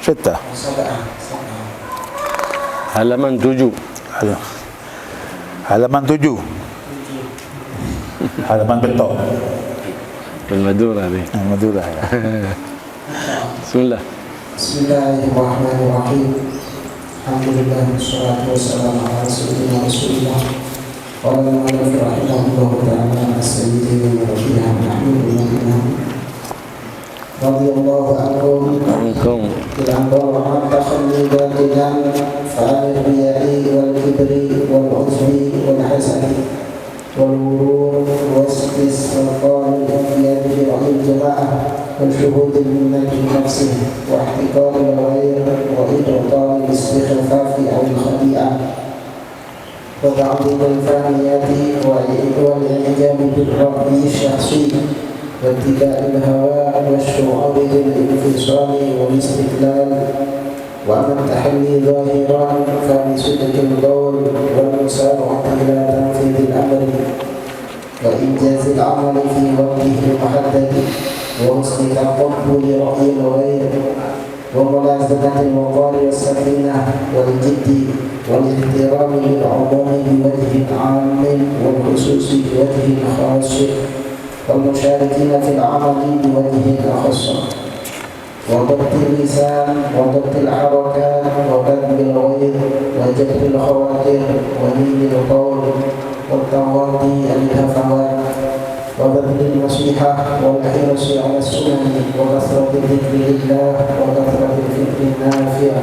ستة. Halaman 7. Halaman 7. Halaman betok. Madura ni. Madura ya. Bismillah. Bismillahirrahmanirrahim. Alhamdulillah wassalatu wassalamu ala rasulillah. Qala al-mu'allif rahimahullah ta'ala as-sayyidi wa rabbina nahmduhu radhiyallahu ankum ila Allah takhalli batilan fa'al riyai wal kibri wal uzmi wal hasadi wal wurur wastisqal yad bi ra'il jama'ah wal shuhud min nafsihi wa ihtiqar al-ghayr wa idqal al-istighfafi aw al-khati'ah wa ta'dil al-faniyati wa al-i'jab bil-rabbi ash-shakhsi واتباع الهوى والشعور بالانفصال والاستقلال وأما التحلي ظاهرا فبصدق القول والمسارعة إلى تنفيذ الأمر وإنجاز العمل في وقته المحدد وحسن تقبل رأي الغير وملازمة الوقار والسكينة والجد والاحترام للعموم بوجه عام والخصوص بوجه خاص والمشاركين في العمل بوجه أخص وضبط اللسان وضبط الحركات وبذل الغيظ وجبر الخواطر ولين القول والتغاضي عن الهفوات وبذل النصيحة والحرص على السنن وكثرة الذكر لله وكثرة الفكر النافع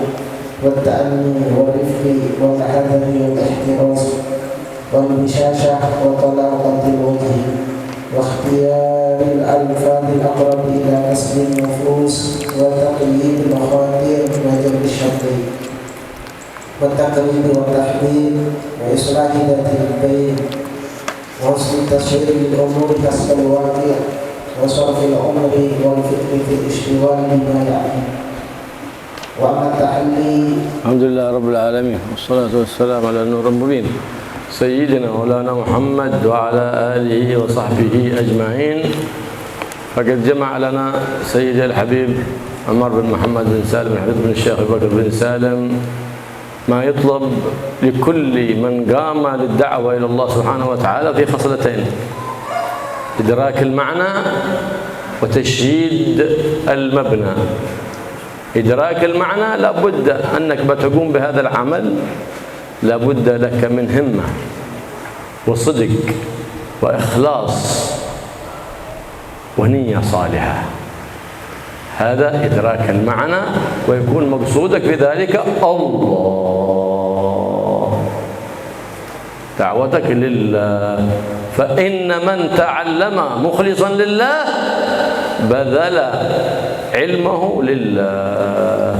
والتأني والرفق والحذر والاحتراز والبشاشة وطلاقة الوجه واختيار الألفاظ الأقرب إلى كسب النفوس وتقييد المخاطر وجلب الشر والتقريب والتحذير وإصلاح ذات البين وحسن التشهير للأمور كسب الواقع وصرف العمر والفكر في الاشتغال بما يعني. وأما التحلي الحمد لله رب العالمين والصلاة والسلام على النور المبين سيدنا مولانا محمد وعلى آله وصحبه أجمعين. فقد جمع لنا سيدي الحبيب عمر بن محمد بن سالم بن حبيب بن الشيخ أبو بكر بن سالم ما يطلب لكل من قام للدعوة إلى الله سبحانه وتعالى في خصلتين: إدراك المعنى وتشييد المبنى. إدراك المعنى لابد أنك بتقوم بهذا العمل، لابد لك من همة وصدق وإخلاص ونية صالحة. هذا إدراك المعنى، ويكون مقصودك بذلك الله، دعوتك لله. فإن من تعلم مخلصا لله بذل علمه لله.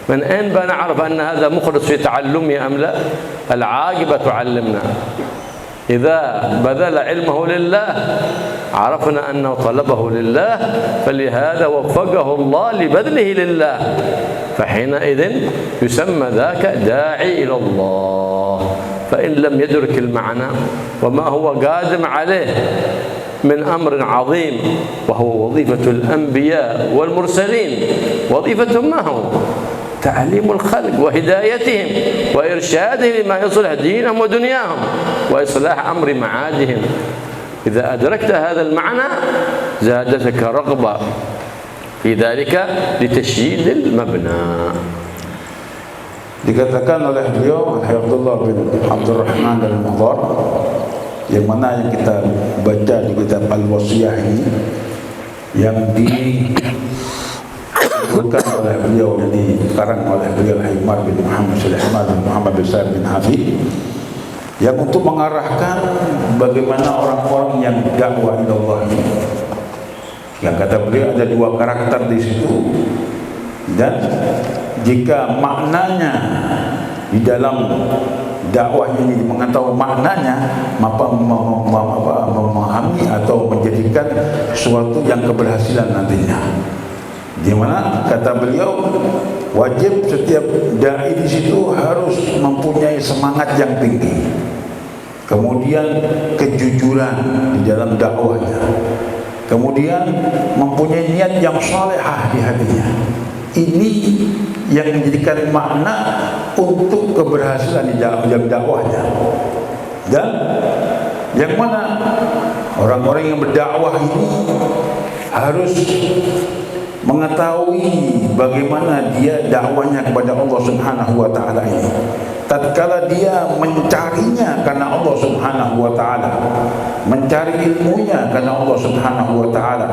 من أين بنعرف أن هذا مخلص في تعلمه أم لا؟ العاقبة تعلمنا. إذا بذل علمه لله عرفنا أنه طلبه لله، فلهذا وفقه الله لبذله لله، فحينئذ يسمى ذاك داعي إلى الله. فإن لم يدرك المعنى وما هو قادم عليه من أمر عظيم، وهو وظيفة الأنبياء والمرسلين، وظيفتهم ما هو؟ تعليم الخلق وهدايتهم وإرشادهم لما يصلح دينهم ودنياهم وإصلاح أمر معادهم. إذا أدركت هذا المعنى زادتك رغبة في ذلك لتشييد المبنى. Dikatakan oleh beliau Abdullah bin Abdurrahman al-Muhdar, yang mana yang kita baca di kitab Al-Wasiyah ini, yang bukan oleh beliau, yang dikarang oleh beliau Umar bin Muhammad Sulaiman bin Muhammad bin Sa'id bin Habib, yang untuk mengarahkan bagaimana orang-orang yang dakwah ila Allah ini. Yang kata beliau ada dua karakter di situ, dan jika maknanya di dalam dakwah ini mengetahui maknanya, maka memahami atau menjadikan sesuatu yang keberhasilan nantinya. Di mana kata beliau wajib setiap dai di situ harus mempunyai semangat yang tinggi, kemudian kejujuran di dalam dakwahnya, kemudian mempunyai niat yang salehah di hatinya. Ini yang menjadikan makna untuk keberhasilan di dalam dakwahnya. Dan yang mana orang-orang yang berdakwah ini harus mengetahui bagaimana dia dakwanya kepada Allah Subhanahu wa taala ini. Tatkala dia mencarinya karena Allah Subhanahu wa taala, mencari ilmunya karena Allah Subhanahu wa taala.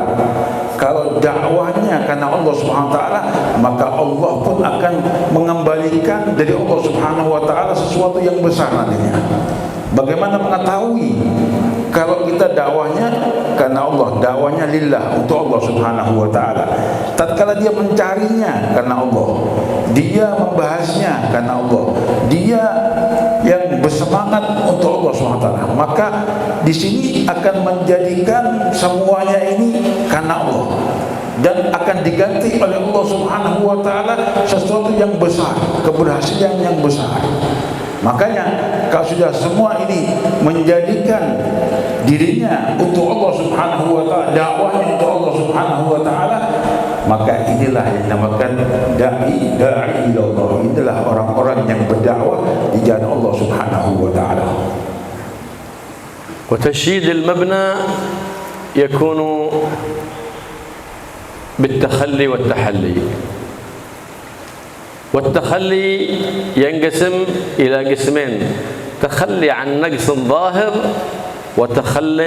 Kalau dakwahnya karena Allah Subhanahu wa taala, maka Allah pun akan mengembalikan dari Allah Subhanahu wa taala sesuatu yang besar nantinya. Bagaimana mengetahui kalau kita dakwahnya karena Allah, dakwahnya lillah, untuk Allah Subhanahu wa taala. Tatkala dia mencarinya karena Allah, dia membahasnya karena Allah, dia yang bersemangat untuk Allah Subhanahu wa taala, maka di sini akan menjadikan semuanya ini karena Allah, dan akan diganti oleh Allah Subhanahu wa taala sesuatu yang besar, keberhasilan yang besar. Makanya kalau sudah semua ini menjadikan dirinya untuk Allah Subhanahu wa taala, dakwahnya untuk Allah Subhanahu wa taala, maka inilah yang dinamakan da'i ila Allah. Inilah orang-orang yang berdakwah di jalan Allah Subhanahu wa taala. وتشييد المبنى يكون بالتخلي والتحلي. والتخلي ينقسم إلى قسمين: تخلي عن نقص ظاهر وتخل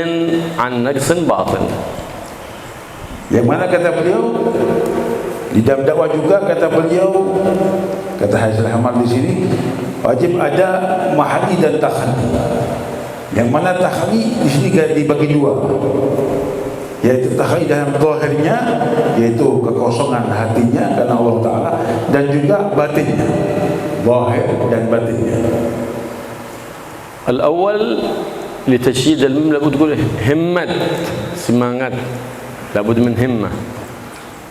عن نقص باطن. Yang mana kata beliau di dalam dakwah juga, kata beliau, kata Haizul Hamad di sini, wajib ada mahali dan takhali. Yang mana takhali di sini dibagi dua, yaitu takhali dalam zahirnya, yaitu kekosongan hatinya karena Allah Ta'ala, dan juga batinnya, zahir dan batinnya. الأول لتشييد المبنى لابد تقول همت، semangat، لابد من همة.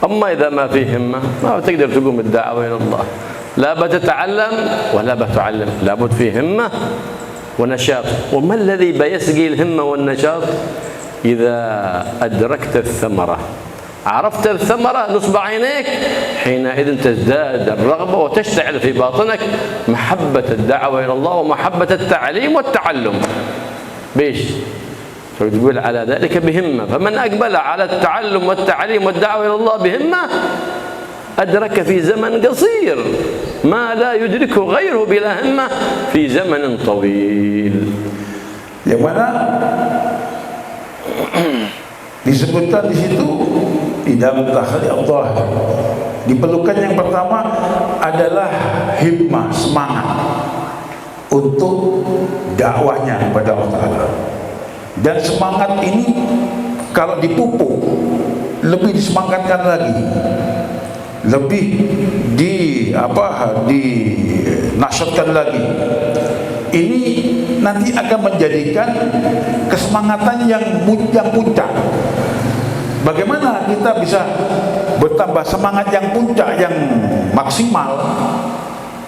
أما إذا ما في همة ما تقدر تقوم بالدعوة إلى الله. لا بتتعلم ولا بتعلم، لابد في همة ونشاط. وما الذي بيسقي الهمة والنشاط؟ إذا أدركت الثمرة، عرفت الثمرة نصب عينيك، حينئذ تزداد الرغبة وتشتعل في باطنك محبة الدعوة إلى الله ومحبة التعليم والتعلم. بيش؟ تقول على ذلك بهمة. فمن أقبل على التعلم والتعليم والدعوة إلى الله بهمة أدرك في زمن قصير ما لا يدركه غيره بلا همة في زمن طويل. Yang mana disebutkan di situ di dalam takhali Allah, diperlukan yang pertama adalah himmah, semangat untuk dakwahnya kepada Allah Ta'ala. Dan semangat ini kalau dipupuk, lebih disemangatkan lagi, lebih dinasihatkan lagi. Ini nanti akan menjadikan kesemangatan yang puncak. Bagaimana kita bisa bertambah semangat yang puncak, yang maksimal?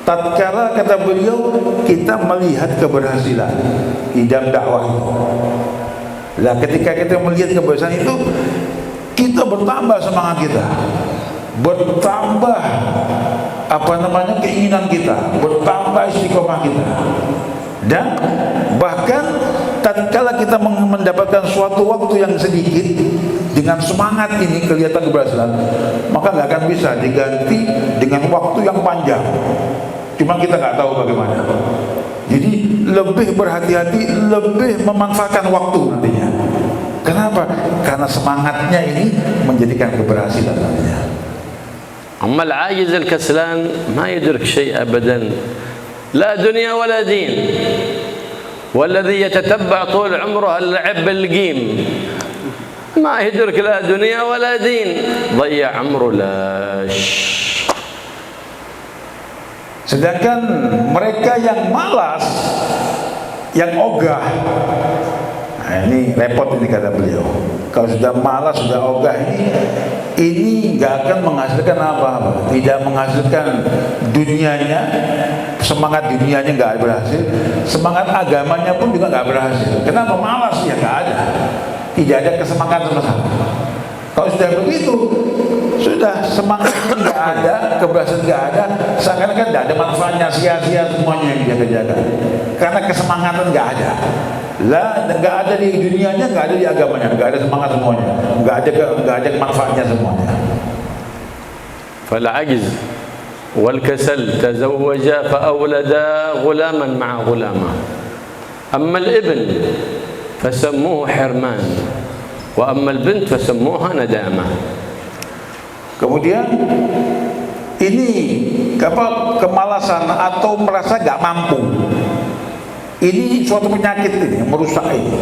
Tatkala, kata beliau, kita melihat keberhasilan di dalam dakwah itu. Nah, ketika kita melihat keberhasilan itu, kita bertambah semangat kita, bertambah keinginan kita, bertambah istiqomah kita. Dan bahkan tatkala kita mendapatkan suatu waktu yang sedikit, dengan semangat ini kelihatan keberhasilan, maka nggak akan bisa diganti dengan waktu yang panjang. Cuma kita nggak tahu bagaimana. Jadi lebih berhati-hati, lebih memanfaatkan waktu nantinya. Kenapa? Karena semangatnya ini menjadikan keberhasilan nantinya. أما العاجز الكسلان ما يدرك شيء أبدا، لا دنيا ولا دين. والذي يتتبع طول عمره اللعب بالقيم ما يدرك لا دنيا ولا دين، ضيع عمره لاش. Sedangkan mereka yang malas, yang ogah, nah ini repot ini kata beliau. Kalau sudah malas, sudah ogah, ini nggak akan menghasilkan apa-apa, tidak menghasilkan dunianya, semangat dunianya nggak berhasil, semangat agamanya pun juga nggak berhasil. Kenapa? Malas ya, nggak ada, tidak ada kesemangatan sama sekali. Kalau sudah begitu, sudah semangatnya nggak ada, keberhasilan nggak ada, seakan-akan nggak ada manfaatnya, sia-sia semuanya yang dia kerjakan. Karena kesemangatan nggak ada. Lah, nggak ada di dunianya, nggak ada di agamanya, nggak ada semangat semuanya, nggak ada manfaatnya semuanya. فالعجز والكسل تزوجا فأولدا غلاما مع غلامة أما الابن فسموه حرمان وأما البنت فسموها ندامة. Kemudian ini kemalasan atau merasa gak mampu, ini suatu penyakit ini yang merusak ini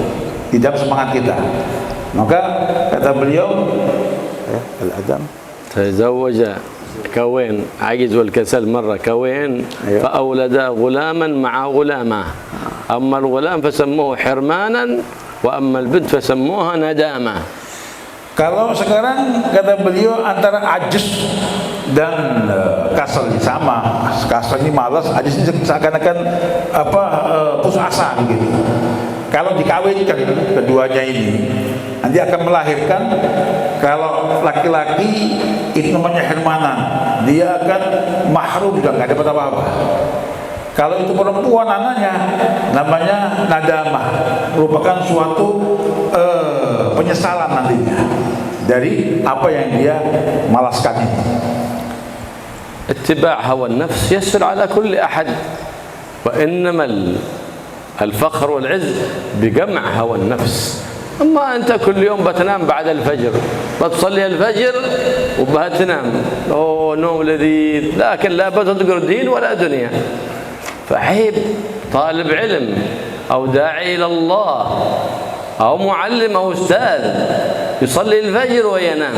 di dalam semangat kita. Maka kata beliau, al-adam تزوج كوين عجز والكسل مرة كوين فأولدا غلاما مع غلامة أما الغلام فسموه حرمانا وأما البنت فسموها ندامة. Kalau sekarang kata beliau antara ajis dan kasal sama. Kasal ini malas, ajis ini seakan-akan putus asa gitu. Kalau dikawinkan keduanya ini nanti akan melahirkan, kalau laki-laki itu namanya hermanan, dia akan mahrum juga nggak dapat apa-apa. Kalau itu perempuan namanya nadamah, merupakan suatu penyesalan nantinya dari apa yang dia malaskan ini. اتباع هوى النفس يسر على كل أحد وإنما الفخر والعز بجمع هوى النفس. أما أنت كل يوم بتنام بعد الفجر، بتصلي الفجر وبهتنام، أوه نوم لذيذ، لكن لا بتذكر دين ولا دنيا. فعيب طالب علم أو داعي إلى الله أو معلم أو أستاذ يصلي الفجر وينام.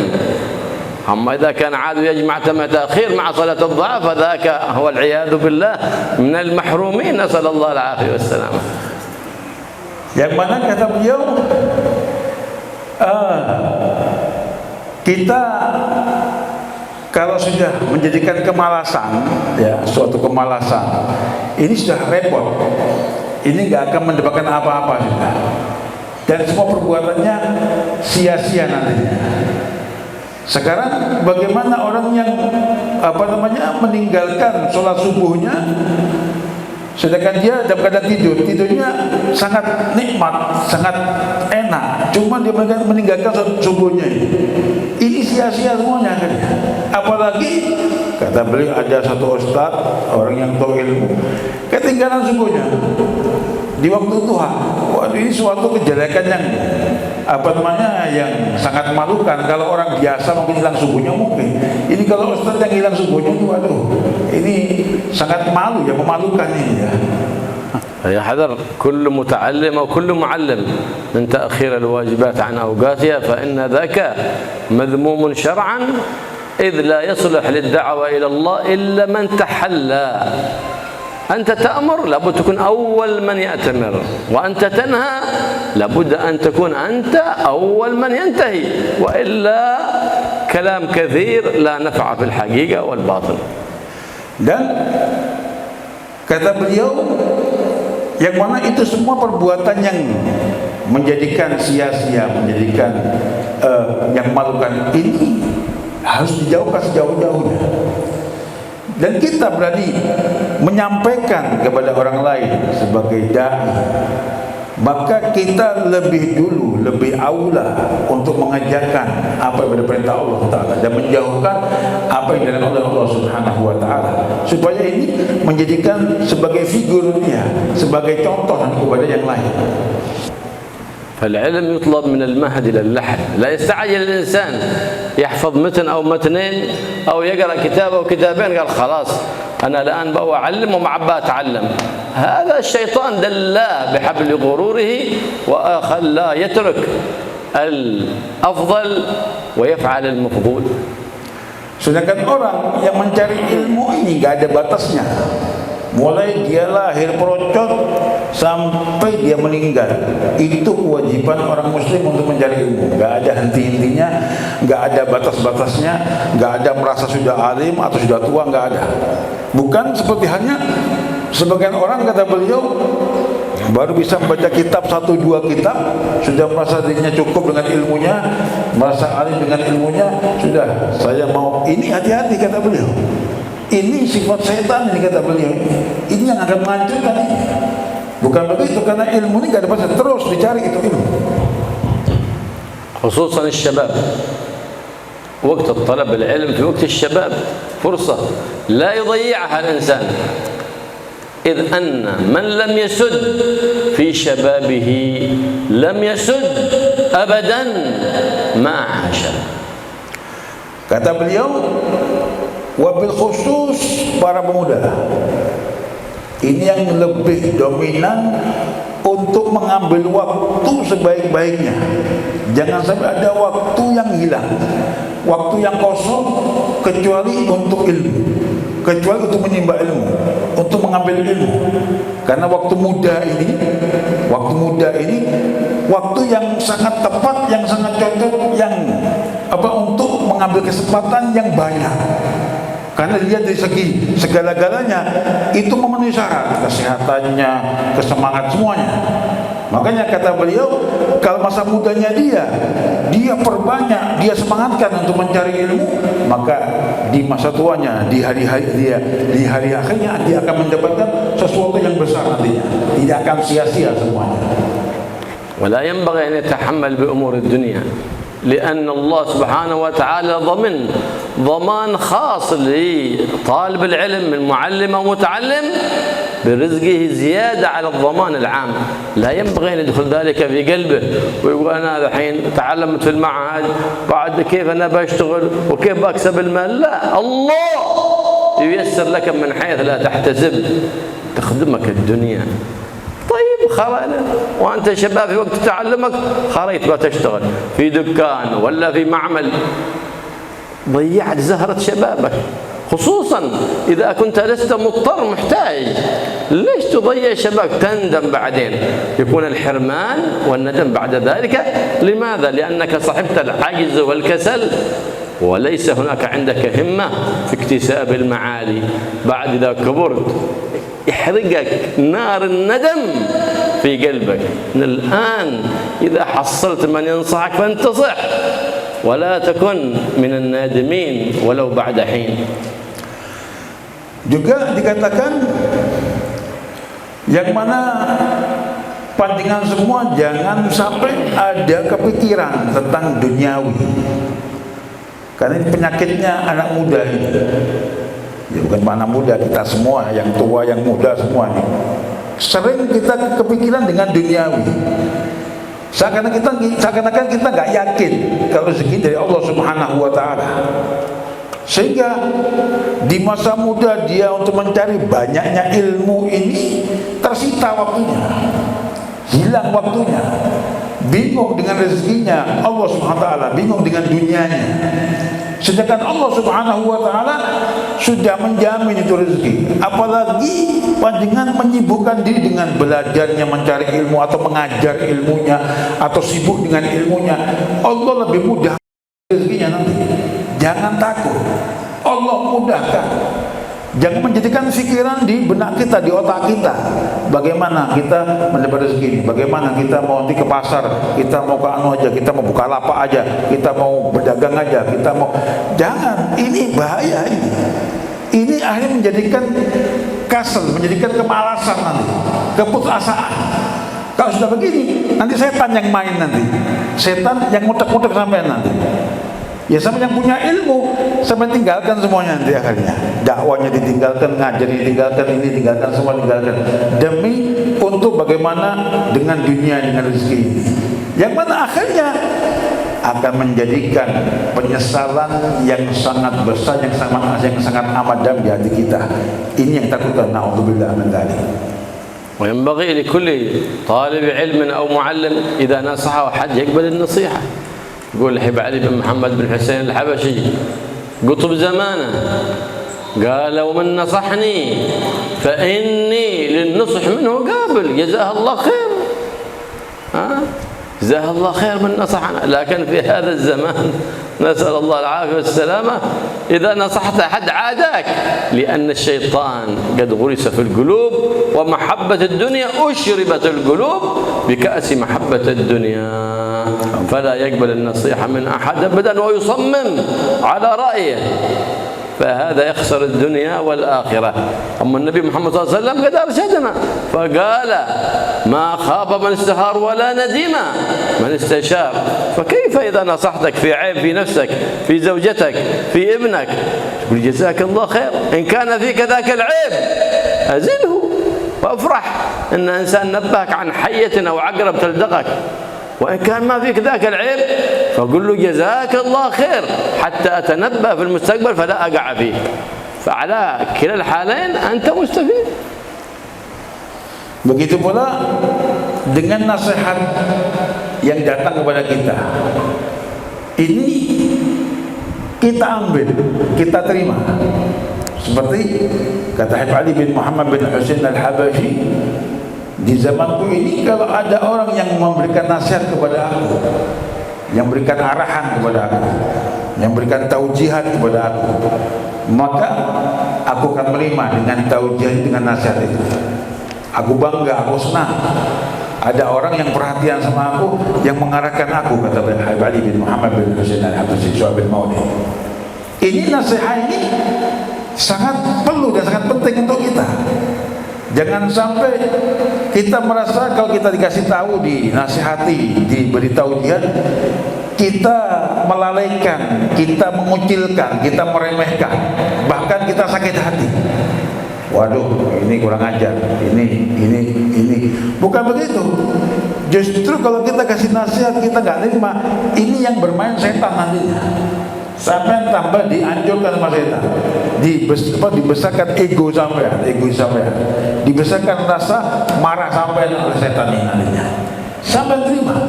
أما إذا كان عاد يجمع تأخير مع صلاة الضحى فذاك هو العياذ بالله من المحرومين، نسأل الله العافية والسلامة. Yang mana kata beliau, kita kalau sudah menjadikan kemalasan, ya suatu kemalasan, ini sudah repot. Ini nggak akan mendapatkan apa-apa sudah. Dan semua perbuatannya sia-sia nantinya. Sekarang bagaimana orang yang meninggalkan sholat subuhnya, sedangkan dia dalam keadaan tidurnya sangat nikmat, sangat enak, cuma dia meninggalkan sholat subuhnya ini sia-sia semuanya kan. Apalagi kata beliau ada satu ustaz, orang yang tahu ilmu, ketinggalan subuhnya di waktu duha. Waduh, ini suatu kejelekan yang yang sangat memalukan. Kalau orang biasa mungkin hilang subuhnya mungkin. Ini kalau ustaz yang hilang subuhnya, waduh, ini sangat malu, ya, memalukan ini ya. يا حذر كل متعلم أو كل معلم من تأخير الواجبات عن أوقاتها فإن ذاك مذموم شرعا إذ لا يصلح للدعوة إلى الله إلا من تحلى. أنت تأمر لابد تكون أول من يأتمر، وأنت تنهى لابد أن تكون أنت أول من ينتهي، وإلا كلام كثير لا نفع في الحقيقة والباطل. Dan kata beliau, yang mana itu semua perbuatan yang menjadikan sia-sia, menjadikan yang memalukan ini harus dijauhkan sejauh-jauhnya. Dan kita berani menyampaikan kepada orang lain sebagai dai, maka kita lebih dulu, lebih aula untuk mengajarkan apa yang diperintah Allah Ta'ala dan menjauhkan apa yang dilarang oleh Allah Subhanahu Wa Ta'ala, supaya ini menjadikan sebagai figurnya, sebagai contoh kepada yang lain. فالعلم يطلب من المهد إلى اللحد، لا يستعجل الإنسان يحفظ متن أو متنين أو يقرأ كتاب أو كتابين قال خلاص أنا الآن بقى أعلم ومعبى أتعلم. هذا الشيطان دلاه بحبل غروره وخلاه يترك الأفضل ويفعل المفضول. Sedangkan orang yang mencari ilmu ini gak ada batasnya. Mulai dia lahir perocot sampai dia meninggal, itu kewajiban orang muslim untuk mencari ilmu. Gak ada henti-hentinya, gak ada batas-batasnya, gak ada merasa sudah alim atau sudah tua, gak ada. Bukan seperti hanya sebagian orang, kata beliau, baru bisa membaca kitab 1-2 kitab, sudah merasa dirinya cukup dengan ilmunya, merasa alim dengan ilmunya, sudah saya mau ini. Hati-hati kata beliau, ini sifat setan ini kata beliau, ini yang akan menghancurkan ini. Bukan begitu, karena ilmu ini gak ada pasal, terus dicari itu ilmu. خصوصا الشباب وقت الطلب العلم في وقت الشباب فرصة لا يضيعها الإنسان، إذ أن من لم يسد في شبابه لم يسد أبدا ما عاش. Kata beliau, wabil khusus para pemuda, ini yang lebih dominan untuk mengambil waktu sebaik-baiknya. Jangan sampai ada waktu yang hilang, waktu yang kosong, kecuali untuk ilmu, kecuali untuk menimba ilmu, untuk mengambil ilmu. Karena waktu muda ini waktu yang sangat tepat, yang sangat cocok, yang untuk mengambil kesempatan yang banyak. Karena dilihat dari segi segala-galanya itu memenuhi syarat, kesehatannya, kesemangat semuanya. Makanya kata beliau, kalau masa mudanya dia perbanyak, dia semangatkan untuk mencari ilmu, maka di masa tuanya, di hari akhirnya dia akan mendapatkan sesuatu yang besar nantinya. Tidak akan sia-sia semuanya. ولا ينبغي أن يتحمل بأمور الدنيا، لأن الله سبحانه وتعالى ضمان خاص لطالب العلم من معلم أو متعلم برزقه زيادة على الضمان العام. لا ينبغي أن يدخل ذلك في قلبه ويقول أنا الحين تعلمت في المعهد بعد كيف أنا بشتغل وكيف بكسب المال. لا، الله ييسر لك من حيث لا تحتسب، تخدمك الدنيا. طيب خلاص، وأنت شباب في وقت تعلمك خريت بتشتغل في دكان ولا في معمل، ضيعت زهرة شبابك، خصوصا إذا كنت لست مضطر محتاج. ليش تضيع شبابك؟ تندم بعدين، يكون الحرمان والندم بعد ذلك. لماذا؟ لأنك صحبت العجز والكسل، وليس هناك عندك همة في اكتساب المعالي. بعد إذا كبرت يحرقك نار الندم في قلبك. من الآن إذا حصلت من ينصحك فانتصح، ولا تكن من النادمين ولو بعد حين. Juga dikatakan yang mana pandangan semua jangan sampai ada kepikiran tentang duniawi. Karena ini penyakitnya anak muda ini. Ya bukan anak muda, kita semua, yang tua, yang muda semua ini. Sering kita kepikiran dengan duniawi. Seakan-akan kita nggak yakin kalau rezeki dari Allah Subhanahu wa taala. Sehingga di masa muda dia untuk mencari banyaknya ilmu ini tersita waktunya, hilang waktunya, bingung dengan rezekinya Allah Subhanahu wa taala, bingung dengan dunianya. Sedangkan Allah Subhanahu wa taala sudah menjamin itu rezeki. Apalagi panjenengan menyibukkan diri dengan belajarnya, mencari ilmu atau mengajar ilmunya atau sibuk dengan ilmunya, Allah lebih mudah rezekinya nanti. Jangan takut, Allah mudahkan. Jangan menjadikan pikiran di benak kita, di otak kita, bagaimana kita mendapat rezeki ini, bagaimana kita mau nanti ke pasar, kita mau ke anu aja, kita mau buka lapak aja, kita mau berdagang aja, kita mau. Jangan, ini bahaya ini. Ini akhirnya menjadikan kasal, menjadikan kemalasan nanti, keputusasaan. Kalau sudah begini, nanti setan yang main nanti, setan yang mutek-mutek sampai nanti. Ya sama yang punya ilmu sampai tinggalkan semuanya nanti akhirnya. Dakwanya ditinggalkan, ngajari ditinggalkan, ini tinggalkan, semua tinggalkan. Demi untuk bagaimana dengan dunia, dengan rezeki ini. Yang mana akhirnya akan menjadikan penyesalan yang sangat besar, yang sangat amat dalam di hati kita. Ini yang takutkan, na'udzubillah min dzalik. وينبغي لكل طالب علم أو معلم إذا نصحه أحد يقبل النصيحة. يقول الحبيب علي بن محمد بن حسين الحبشي قطب زمانه قال ومن نصحني فإني للنصح منه قابل، جزاه الله خير. جزاه الله خير من نصحنا. لكن في هذا الزمان نسأل الله العافية والسلامة، إذا نصحت أحد عاداك، لأن الشيطان قد غرس في القلوب ومحبة الدنيا أشربت القلوب بكأس محبة الدنيا فلا يقبل النصيحة من أحد أبدا ويصمم على رأيه فهذا يخسر الدنيا والآخرة. أما النبي محمد صلى الله عليه وسلم قد أرشدنا فقال ما خاب من استخار ولا ندم من استشار. فكيف إذا نصحتك في عيب في نفسك في زوجتك في ابنك تقول جزاك الله خير، إن كان فيك ذاك العيب أزله وافرح إن إنسان نبهك عن حية أو عقرب تلدغك، وإن كان ما فيك ذاك العيب فقل له جزاك الله خير حتى أتنبه في المستقبل فلا أقع فيه. فعلى كلا الحالين أنت مستفيد. Begitu pula dengan nasihat yang datang kepada kita, ini kita ambil, kita terima. Seperti kata Habib Ali bin Muhammad bin Husain al-Habashi, di zamanku ini kalau ada orang yang memberikan nasihat kepada aku, yang memberikan arahan kepada aku, yang memberikan taujihat kepada aku, maka aku akan menerima dengan taujihat, dengan nasihat itu. Aku bangga, aku senang ada orang yang perhatian sama aku, yang mengarahkan aku, kata Habib Ali bin Muhammad bin Husain al-Habashi Syu'abil Maudi. Ini nasihat ini sangat perlu dan sangat penting untuk kita. Jangan sampai kita merasa kalau kita dikasih tahu, dinasihati, diberitahu dia, kita melalaikan, kita mengucilkan, kita meremehkan, bahkan kita sakit hati. Waduh, ini kurang ajar, ini. Bukan begitu. Justru kalau kita kasih nasihat kita nggak terima, ini yang bermain setan nantinya. Sampai tambah dianjurkan sama setan, dibesarkan ego sampai, dibesarkan rasa marah sampai oleh setan ini nantinya. Sampai terima.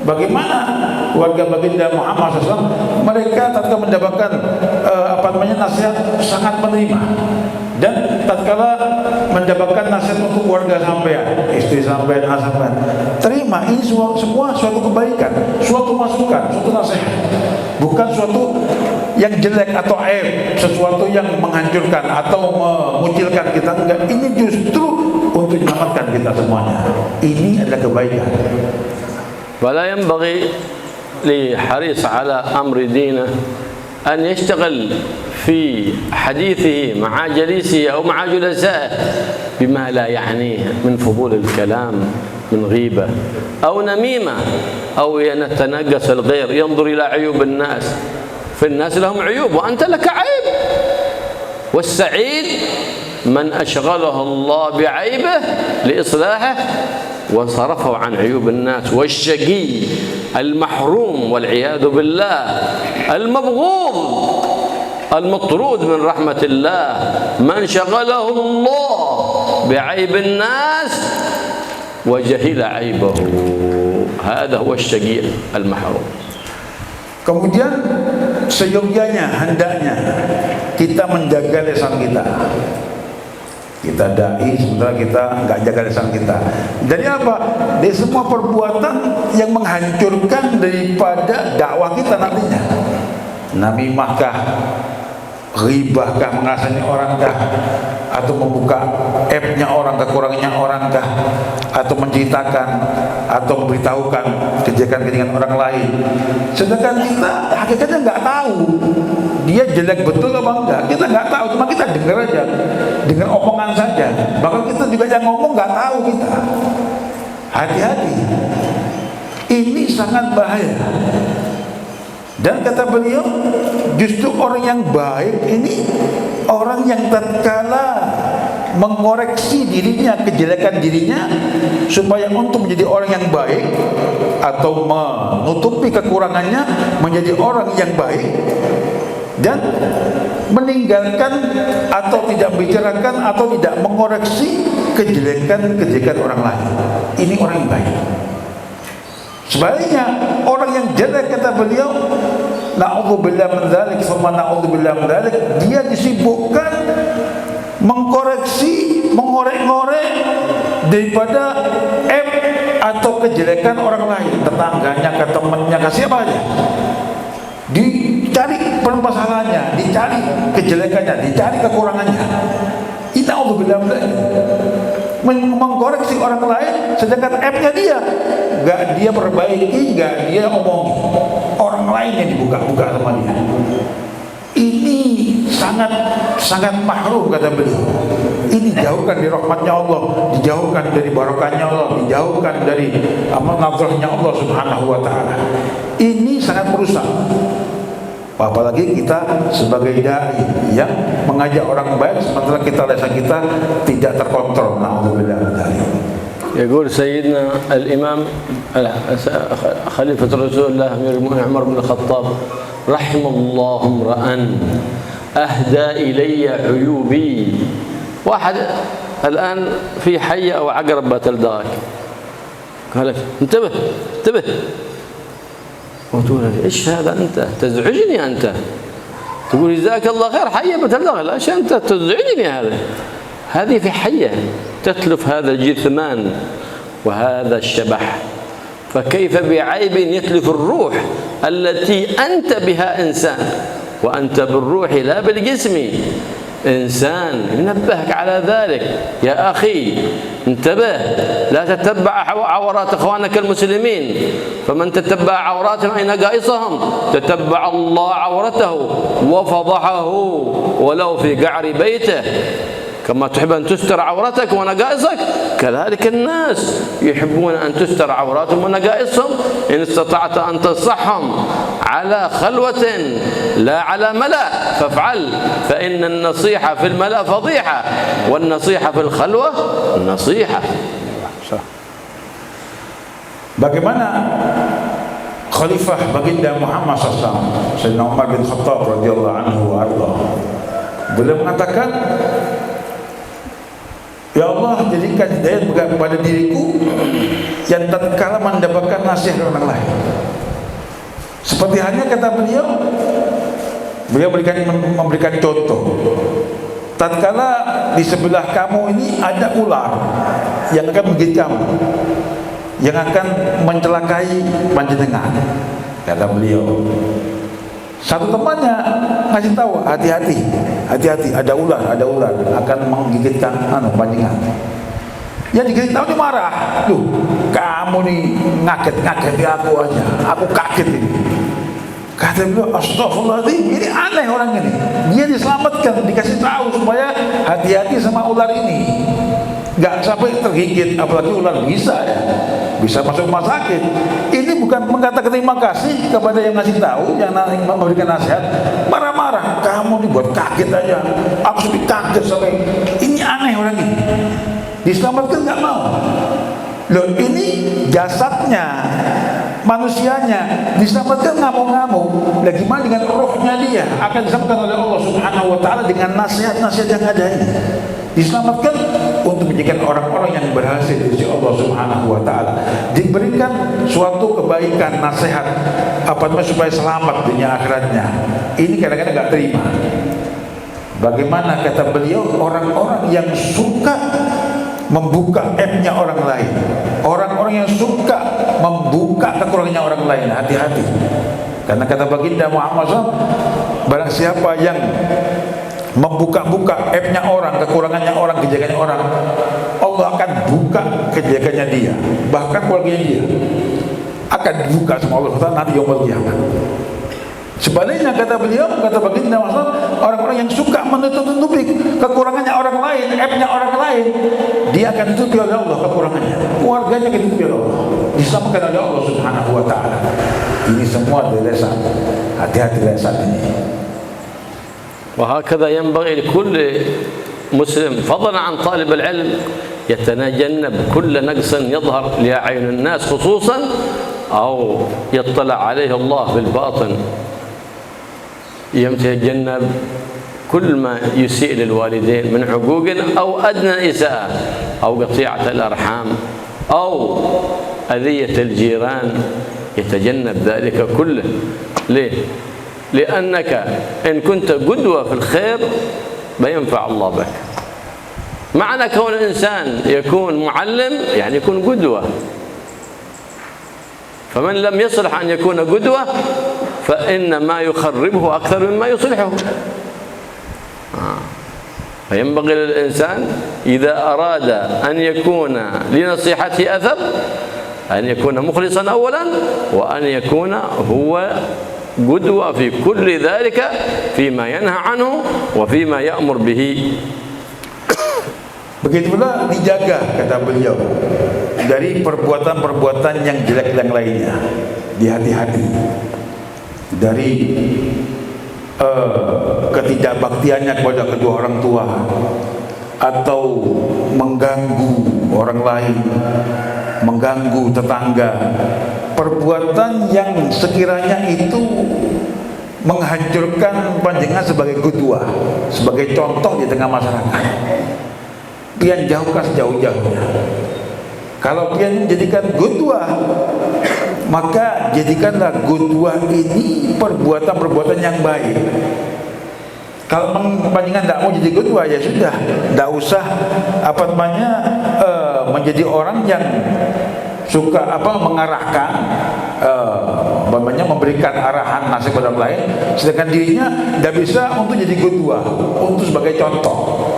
Bagaimana warga baginda Muhammad SAW, mereka tatkala mendapatkan nasihat sangat menerima, dan tatkala mendapatkan nasihat untuk warga sampean, istri sampean, anak sampean, terima. Ini semua suatu kebaikan, suatu masukan, suatu nasihat, bukan suatu yang jelek atau aib, sesuatu yang menghancurkan atau mengucilkan kita. Enggak, ini justru untuk menyelamatkan kita semuanya. Ini adalah kebaikan. ولا ينبغي لحريص على أمر دينه أن يشتغل في حديثه مع جليسه أو مع جلسائه بما لا يعنيه من فضول الكلام، من غيبة أو نميمة أو يتنقص الغير، ينظر إلى عيوب الناس. فالناس لهم عيوب وأنت لك عيب. والسعيد من أشغله الله بعيبه لإصلاحه وصرفه عن عيوب الناس. والشقي المحروم والعياذ بالله المبغوض المطرود من رحمة الله من شغله الله بعيب الناس وجهل عيبه. هذا هو الشقي المحروم. Kemudian seyogyanya, hendaknya kita menjaga lisan kita. Kita dai sementara kita nggak jaga lisan kita. Jadi apa? Dari semua perbuatan yang menghancurkan daripada dakwah kita nantinya. Namimahkah, ghibahkah, mengasani orangkah, atau membuka aibnya orang, kekurangannya orangkah, atau menceritakan atau memberitahukan kejelekan-kejelekan orang lain. Sedangkan kita hakikatnya nggak tahu dia jelek betul apa enggak. Kita nggak tahu, cuma kita dengar aja, dengar omongan saja. Bahkan kita juga yang ngomong nggak tahu kita. Hati-hati. Ini sangat bahaya. Dan kata beliau, justru orang yang baik ini orang yang tatkala mengoreksi dirinya, kejelekan dirinya, supaya untuk menjadi orang yang baik atau menutupi kekurangannya menjadi orang yang baik, dan meninggalkan atau tidak membicarakan atau tidak mengoreksi kejelekan-kejelekan orang lain. Ini orang yang baik. Sebaliknya orang yang jelek, kata beliau, na'udzubillah min dzalik, thumma na'udzubillah min dzalik, dia disibukkan mengkoreksi, mengorek-ngorek daripada aib atau kejelekan orang lain, tetangganya, ke temannya, ke siapa aja. Dicari permasalahannya, dicari kejelekannya, dicari kekurangannya. Na'udzubillah min dzalik. mengkoreksi orang lain, sedangkan aibnya dia nggak dia perbaiki, nggak dia omongi, orang lain yang dibuka-buka sama dia. Ini sangat mahrum, kata beliau. Ini dijauhkan dari rahmatnya Allah, dijauhkan dari barokahnya Allah, dijauhkan dari nadrahnya Allah Subhanahu wa ta'ala. Ini sangat merusak. Apalagi kita sebagai dai yang mengajak orang baik, sementara lisan kita tidak terkontrol. Na'udzubillah min dzalik. يقول سيدنا الإمام خليفة رسول الله أمير المؤمنين عمر بن الخطاب رحم الله امرأ أهدى إلي عيوبي. واحد الآن في حي أو عقرب بتلدغك، قال لك انتبه انتبه، وتقول ايش هذا انت تزعجني، انت تقول جزاك الله خير، حيه بتلدغ، لا شيء انت تزعجني. هذه في حيه تتلف هذا الجثمان وهذا الشبح، فكيف بعيب يتلف الروح التي أنت بها إنسان، وأنت بالروح لا بالجسم إنسان. ينبهك على ذلك يا أخي، انتبه، لا تتبع عورات إخوانك المسلمين، فمن تتبع عوراتهم أي نقائصهم تتبع الله عورته وفضحه ولو في قعر بيته. كما تحب أن تستر عورتك ونقائصك، كذلك الناس يحبون أن تستر عوراتهم ونقائصهم. إن استطعت أن تصحهم على خلوة لا على ملأ فافعل، فإن النصيحة في الملأ فضيحة والنصيحة في الخلوة نصيحة. Bagaimana Khalifah Baginda Muhammad SAW, Sayyidina Umar bin Khattab radhiyallahu anhu wa arda, beliau mengatakan, ya Allah, jadikan hidayah kepada diriku yang tatkala mendapatkan nasihat orang lain. Seperti halnya kata beliau memberikan contoh. Tatkala di sebelah kamu ini ada ular yang akan menggigit kamu, yang akan mencelakai panjenengan, kata beliau. Satu temannya ngasih tahu, hati-hati, ada ular akan menggigitkan panjenengan. Yang digigit tahu dia marah, loh, kamu nih ngaget aku aja, aku kaget ini. Kata beliau, astagfirullahaladzim, ini aneh orang ini. Dia diselamatkan, dikasih tahu supaya hati-hati sama ular ini, nggak sampai tergigit. Apalagi ular bisa masuk rumah sakit. Ini bukan mengatakan terima kasih kepada yang ngasih tahu, yang memberikan nasihat, marah-marah, kamu dibuat kaget aja, aku sudah kaget sampai. Ini aneh orang ini, diselamatkan nggak mau. Loh, ini jasadnya, manusianya diselamatkan ngamuk-ngamuk. Nah, gimana dengan rohnya dia akan diselamatkan oleh Allah Subhanahu wa ta'ala dengan nasihat-nasihat yang ada ini. Diselamatkan untuk menjadikan orang-orang yang berhasil di sisi Allah Subhanahu wa ta'ala, diberikan suatu kebaikan, nasihat supaya selamat dunia akhiratnya. Ini kadang-kadang nggak terima. Bagaimana kata beliau, orang-orang yang suka membuka aibnya orang lain, orang-orang yang suka membuka kekurangannya orang lain, hati-hati. Karena kata baginda Muhammad SAW, barang siapa yang membuka-buka aibnya orang, kekurangannya orang, kejelekannya orang, Allah akan buka kejelekannya dia, bahkan keluarganya dia akan dibuka sama Allah nanti yaumul qiyamah. Sebaliknya kata beliau, kata baginda Muhammad, orang-orang yang suka menutup-nutupi kekurangannya orang lain, aibnya orang lain, dia akan ditutupi oleh Allah kekurangannya, keluarganya akan ditutupi oleh Allah, disamakan oleh Allah Subhanahu wa ta'ala. Ini semua dari lisan. Hati-hati lisan ini. وهكذا ينبغي لكل مسلم فضلا عن طالب العلم يتجنب كل نقص يظهر لأعين الناس خصوصا أو يطلع عليه الله بالباطن. يتجنب كل ما يسيء للوالدين من حقوق أو أدنى إساءة أو قطيعة الأرحام أو أذية الجيران، يتجنب ذلك كله. ليه؟ لأنك إن كنت قدوة في الخير بينفع الله بك. معنى كون الإنسان يكون معلم يعني يكون قدوة، فمن لم يصلح أن يكون قدوة فإن ما يخربه أكثر مما يصلحه. فينبغي للإنسان إذا أراد أن يكون لنصيحته أثر أن يكون مخلصا أولا، وأن يكون هو قدوة في كل ذلك فيما ينهى عنه وفيما يأمر به. Begitu pula dijaga, kata beliau, dari perbuatan-perbuatan yang jelek yang lainnya. Dihati-hati dari ketidakbaktiannya kepada kedua orang tua, atau mengganggu orang lain, mengganggu tetangga. Perbuatan yang sekiranya itu menghancurkan panjenengan sebagai qudwah, sebagai contoh di tengah masyarakat. Pian jauhkan sejauh-jauhnya. Kalau pian menjadikan qudwah, maka jadikanlah qudwah ini perbuatan-perbuatan yang baik. Kalau panjenengan tidak mau jadi qudwah, ya sudah, tidak usah menjadi orang yang suka mengarahkan, memberikan arahan nasihat kepada orang lain, sedangkan dirinya tidak bisa untuk jadi qudwah, untuk sebagai contoh.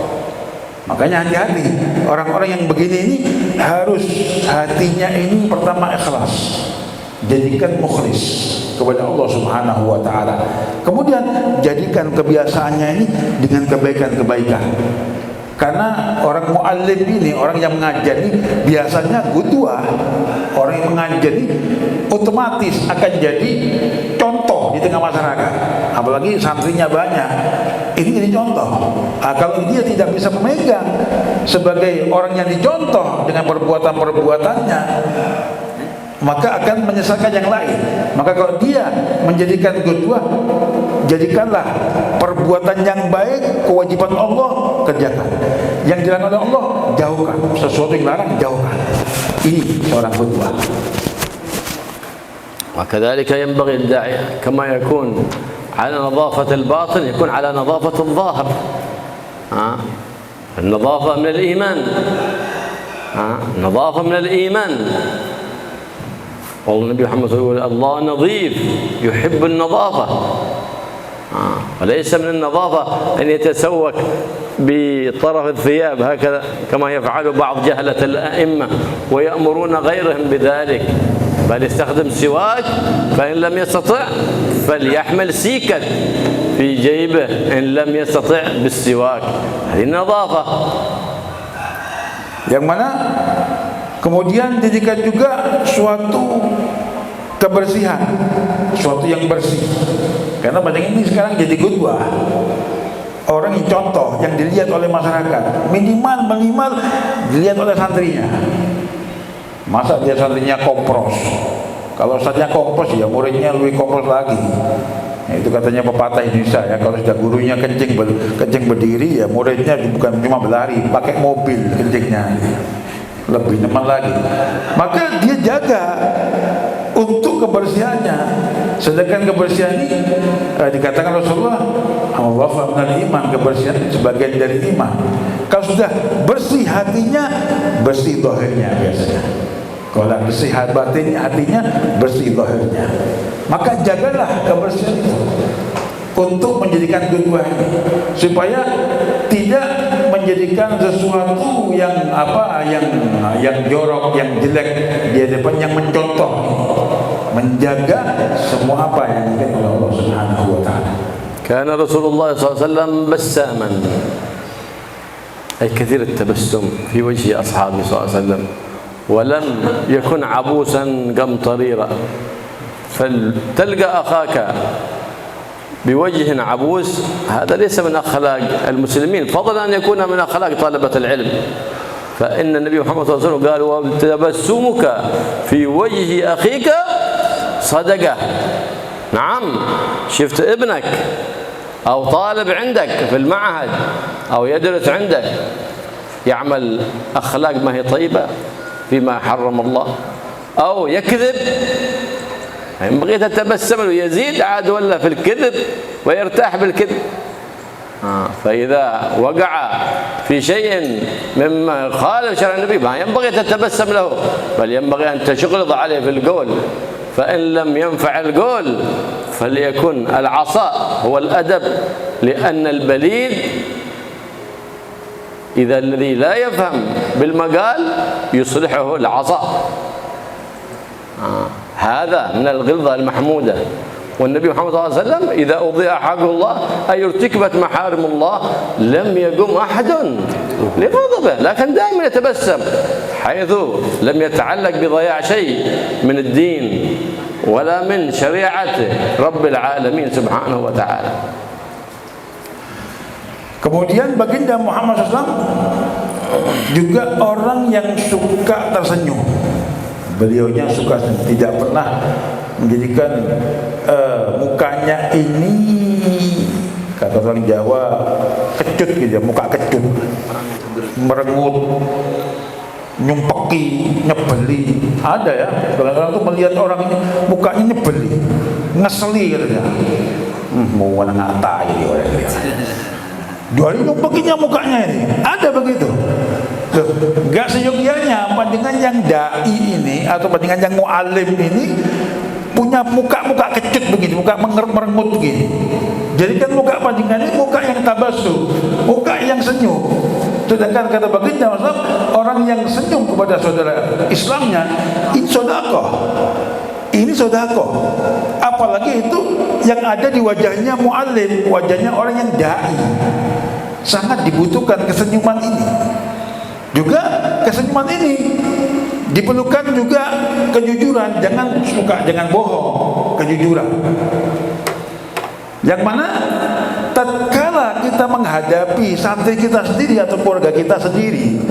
Makanya hati-hati, orang-orang yang begini ini harus hatinya ini pertama ikhlas, jadikan mukhlis kepada Allah Subhanahu wa taala. Kemudian jadikan kebiasaannya ini dengan kebaikan-kebaikan. Karena orang muallim ini, orang yang mengajar ini biasanya qudwah. Orang yang mengajar ini otomatis akan jadi contoh di tengah masyarakat. Apalagi santrinya banyak, ini jadi contoh. Kalau dia tidak bisa memegang sebagai orang yang dicontoh dengan perbuatan-perbuatannya, maka akan menyesalkan yang lain. Maka kalau dia menjadikan qudwah, jadikanlah perbuatan yang baik, kewajiban Allah kerjakan, yang dilarang oleh Allah jauhkan, sesuatu yang larang jauhkan. Ini seorang qudwah. وكذلك ينبغي الداعية كما يكون على نظافة الباطن يكون على نظافة الظاهر. النظافة من الإيمان، نظافة من الإيمان. والنبي محمد صلى الله عليه وسلم يقول الله نظيف يحب النظافة. وليس من النظافة أن يتسوك بطرف الثياب هكذا كما يفعل بعض جهلة الأئمة ويأمرون غيرهم بذلك، بل يستخدم سواك، فإن لم يستطع فليحمل سيكا في جيبه إن لم يستطع بالسواك. هذه النظافة. Yang mana kemudian jadikan juga suatu kebersihan, suatu yang bersih. Karena banyak ini sekarang jadi qudwah, orang yang contoh, yang dilihat oleh masyarakat, minimal dilihat oleh santrinya. Masa dia santrinya kompros? Kalau santrinya kompros, ya muridnya lebih kompros lagi. Itu katanya pepatah Indonesia ya, kalau sudah gurunya kencing berdiri, ya muridnya bukan cuma berlari, pakai mobil kencingnya, lebih neman lagi. Maka dia jaga untuk kebersihannya. Sedangkan kebersihan ini dikatakan Rasulullah, Allah minal iman, kebersihan sebagian dari iman. Kalau sudah bersih hatinya, bersih zahirnya biasanya. Kalau bersih batin hatinya, bersih zahirnya. Maka jagalah kebersihan itu untuk menjadikan qudwah ini, supaya tidak menjadikan sesuatu yang jorok, yang jelek di hadapan, yang mencontoh, menjaga semua apa yang diinginkan oleh Allah Subhanahu wa taala. Kana Rasulullah SAW bassaman, ay kathir at-tabassum fi wajhi ashabi SAW, wa lam yakun abusan qamtarira. فتلقى أخاك بوجه عبوس، هذا ليس من أخلاق المسلمين، فضلا أن يكون من أخلاق طلبة العلم. فإن النبي محمد صلى الله عليه وسلم قال وتبسمك في وجه أخيك صدقة. نعم، شفت ابنك أو طالب عندك في المعهد أو يدرس عندك يعمل أخلاق ما هي طيبة فيما حرم الله أو يكذب، ينبغي تتبسم له، يزيد عاد ولا في الكذب ويرتاح بالكذب. فإذا وقع في شيء مما خالف شرع النبي ما ينبغي تتبسم له، بل ينبغي أن تشغلظ عليه في القول. فإن لم ينفع القول فليكن العصا هو الأدب، لأن البليد إذا الذي لا يفهم بالمقال يصلحه العصا. هذا من الغلظة المحمودة. والنبي محمد صلى الله عليه وسلم إذا أضيع حق الله أي ارتكبت محارم الله لم يقم أحد لغضبه، لكن دائما يتبسم حيث لم يتعلق بضياع شيء من الدين ولا من شريعة رب العالمين سبحانه وتعالى. Kemudian baginda Muhammad SAW juga orang yang suka tersenyum. Beliaunya suka, tidak pernah menjadikan mukanya ini, kata orang Jawa, kecut gitu, muka kecut, merengut, nyumpeki, nyebeli. Ada ya, kadang-kadang tuh melihat orang ini mukanya nyebeli, ngeseli katanya. Mau ngata ini orang ini. Dua hari nyumpekinya mukanya ini, ada begitu. Gak seyogianya pandangan yang dai ini atau pandangan yang mu'alim ini punya muka-muka kecut begini, muka merengut begini. Jadi kan muka pandangan ini muka yang tabasum, muka yang senyum. Sedangkan kata baginda orang yang senyum kepada saudara Islamnya, ini sedekah. Ini sedekah. Apalagi itu yang ada di wajahnya mu'alim, wajahnya orang yang dai. Sangat dibutuhkan kesenyuman ini. Juga kesenyuman ini diperlukan juga kejujuran, jangan bohong, kejujuran. Yang mana tatkala kita menghadapi santri kita sendiri atau keluarga kita sendiri,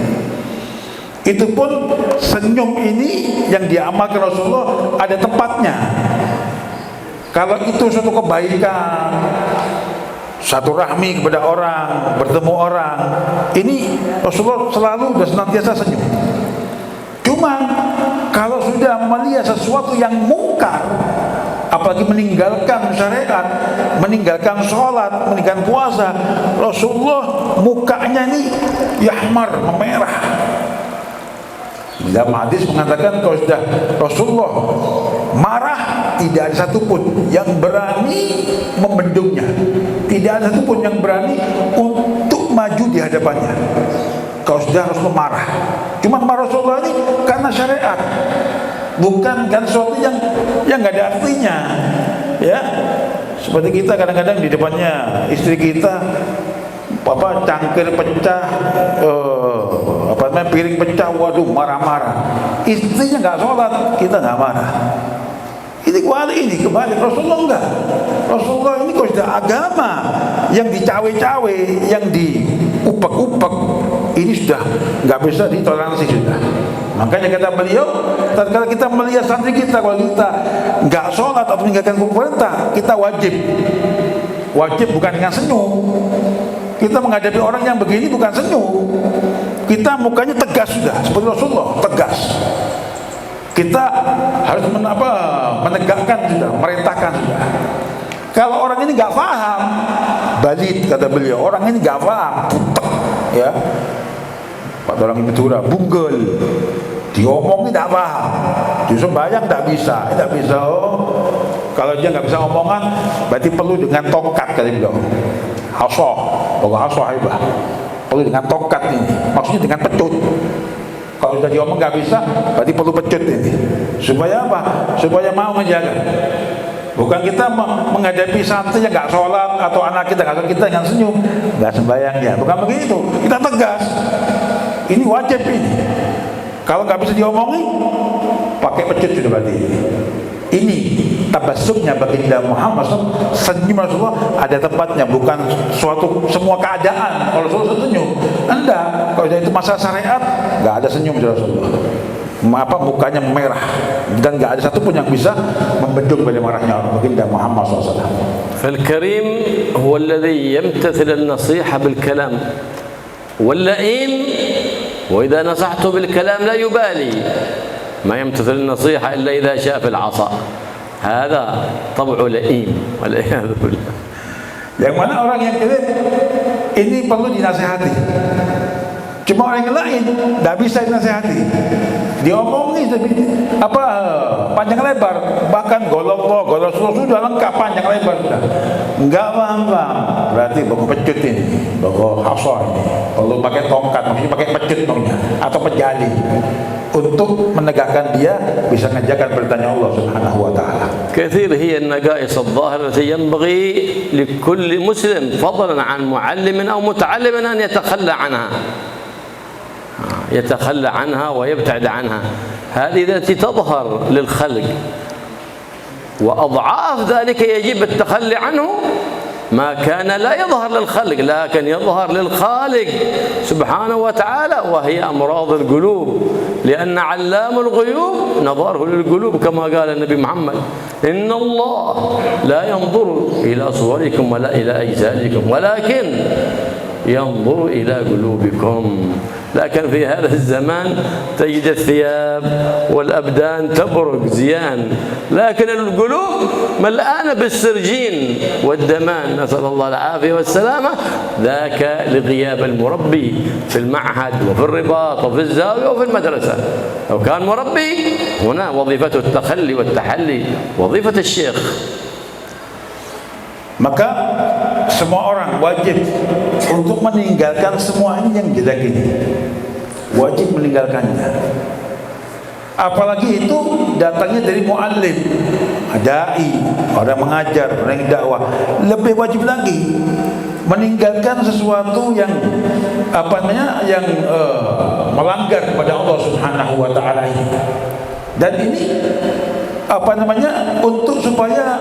itu pun senyum ini yang diamalkan Rasulullah ada tempatnya. Kalau itu suatu kebaikan, satu rahmi kepada orang, bertemu orang, ini Rasulullah selalu dan senantiasa senyum. Cuma kalau sudah melihat sesuatu yang mungkar, apalagi meninggalkan syariat, meninggalkan sholat, meninggalkan puasa, Rasulullah mukanya ini yahmar, memerah. Dalam hadis mengatakan kalau sudah Rasulullah marah, tidak ada satupun yang berani membendungnya, tidak ada satupun yang berani untuk maju di hadapannya. Kalau sudah Rasulullah marah, cuma marah Rasulullah ini karena syariat, bukan kan sesuatu yang nggak ada artinya, ya. Seperti kita kadang-kadang di depannya istri kita, cangkir pecah, piring pecah, waduh marah-marah. Istrinya nggak sholat, kita nggak marah. Ini kebalik. Rasulullah enggak. Rasulullah ini kalau sudah agama yang dicawe-cawe, yang diupek-upek, ini sudah nggak bisa ditoleransi sudah. Makanya kata beliau, tatkala kita melihat santri kita, kalau kita nggak sholat atau meninggalkan perintah, kita wajib bukan dengan senyum. Kita menghadapi orang yang begini bukan senyum. Kita mukanya tegas sudah, seperti Rasulullah, tegas. Kita harus menegakkan sudah, merintahkan sudah. Kalau orang ini nggak paham, balit kata beliau, orang ini nggak paham, butek, ya. Pak orang ini Madura, bunggel, diomongin tidak paham, justru bayang tidak bisa. Kalau dia nggak bisa omongan, berarti perlu dengan tongkat kata beliau. Hasoh hebat. Perlu dengan tongkat ini, maksudnya dengan pecut. Kalau sudah diomong nggak bisa, berarti perlu pecut ini. Supaya apa? Supaya mau menjaga. Bukan kita menghadapi santri yang nggak sholat atau anak kita nggak sholat, kita dengan senyum, nggak sembayangnya. Bukan begitu. Kita tegas. Ini wajib ini. Kalau nggak bisa diomongin, pakai pecut sudah berarti. Ini tabassumnya baginda Muhammad SAW, senyum Rasulullah ada tempatnya, bukan suatu semua keadaan. Kalau Rasulullah senyum, enggak. Kalau itu masalah syariat, nggak ada senyum Rasulullah. Mukanya merah dan nggak ada satupun yang bisa membendung pada marahnya baginda Muhammad SAW. فالكريم هو الذي يمتثل النصيحة بالكلام واللئيم وإذا نصحته بالكلام لا يبالي ما يمتثل النصيحة إلا إذا شاف العصا. هذا طبع لئيم والعياذ بالله. Yang mana orang yang keren ini perlu dinasihati. Cuma orang yang lain tidak bisa dinasihati. diomongi apa panjang lebar, bahkan golollah, golollah sudah lengkap panjang lebar sudah. Enggak paham, berarti baku pecut ini, baku hasor ini. Kalau pakai tongkat, maksudnya pakai pecut maksudnya, atau pejali untuk menegakkan dia bisa mengerjakan perintahnya Allah Subhanahu wa taala. كثير هي النقائص الظاهرة التي ينبغي لكل مسلم فضلا عن معلم أو متعلم أن يتخلى عنها ويبتعد عنها. هذه التي تظهر للخلق، وأضعاف ذلك يجب التخلي عنه ما كان لا يظهر للخلق لكن يظهر للخالق سبحانه وتعالى، وهي أمراض القلوب، لأن علام الغيوب نظره للقلوب كما قال النبي محمد: إن الله لا ينظر إلى صوركم ولا إلى أجسادكم ولكن ينظر إلى قلوبكم. لكن في هذا الزمان تجد الثياب والأبدان تبرق زيان، لكن القلوب ملآنة بالسرجين والدمان، نسأل الله العافية والسلامة. ذاك لغياب المربي في المعهد وفي الرباط وفي الزاوية وفي المدرسة. لو كان مربي هنا وظيفته التخلي والتحلي، وظيفة الشيخ. Maka semua orang wajib untuk meninggalkan semua ini yang jelek ini, wajib meninggalkannya. Apalagi itu datangnya dari muallim, dai, orang mengajar, orang dakwah. Lebih wajib lagi meninggalkan sesuatu yang yang melanggar kepada Allah Subhanahu wa taala ini. Dan ini untuk supaya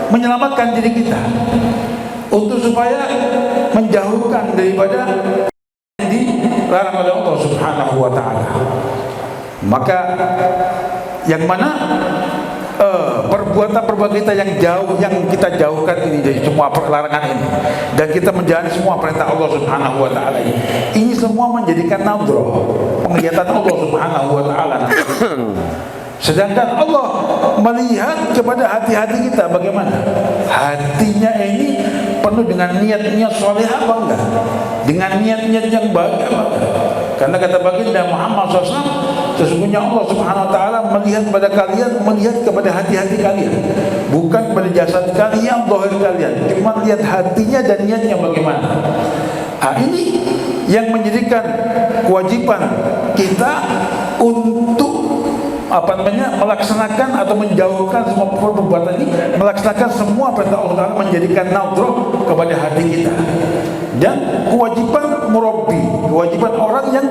menyelamatkan diri kita, untuk supaya menjauhkan daripada yang dilarang oleh Allah Subhanahu wa taala. Maka yang mana perbuatan-perbuatan kita yang jauh, yang kita jauhkan ini dari semua larangan ini, dan kita menjalani semua perintah Allah Subhanahu wa taala ini semua menjadikan nadhrah, penglihatan Allah Subhanahu wa taala. Sedangkan Allah melihat kepada hati-hati kita bagaimana. Hatinya ini penuh dengan niat-niat soleh apa enggak? Dengan niat-niat yang baik apa enggak? Karena kata baginda Muhammad SAW, sesungguhnya Allah Subhanahu wa taala melihat pada kalian, melihat kepada hati-hati kalian, bukan pada jasad kalian, zahir kalian. Cuma lihat hatinya dan niatnya bagaimana. Ini yang menjadikan kewajiban kita untuk melaksanakan atau menjauhkan semua perbuatan ini, melaksanakan semua perintah Allah Ta'ala, menjadikan nadhrah kepada hati kita. Dan kewajiban murabbi, kewajiban orang yang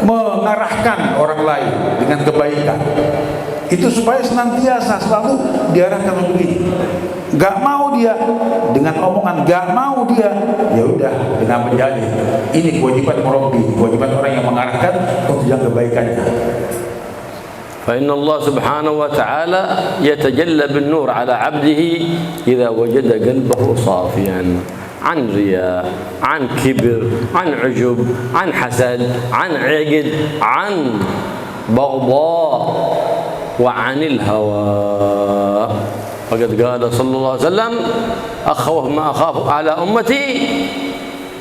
mengarahkan orang lain dengan kebaikan, itu supaya senantiasa selalu diarahkan untuk ini. Gak mau dia dengan omongan, gak mau dia, ya udah dengan menjadi. Ini kewajiban murabbi, kewajiban orang yang mengarahkan untuk yang kebaikannya. فإن الله سبحانه وتعالى يتجلى بالنور على عبده إذا وجد قلبه صافيا عن رياء، عن كبر، عن عجب، عن حسد، عن عقد، عن بغضاء، وعن الهوى. فقد قال صلى الله عليه وسلم: أخوف ما أخاف على أمتي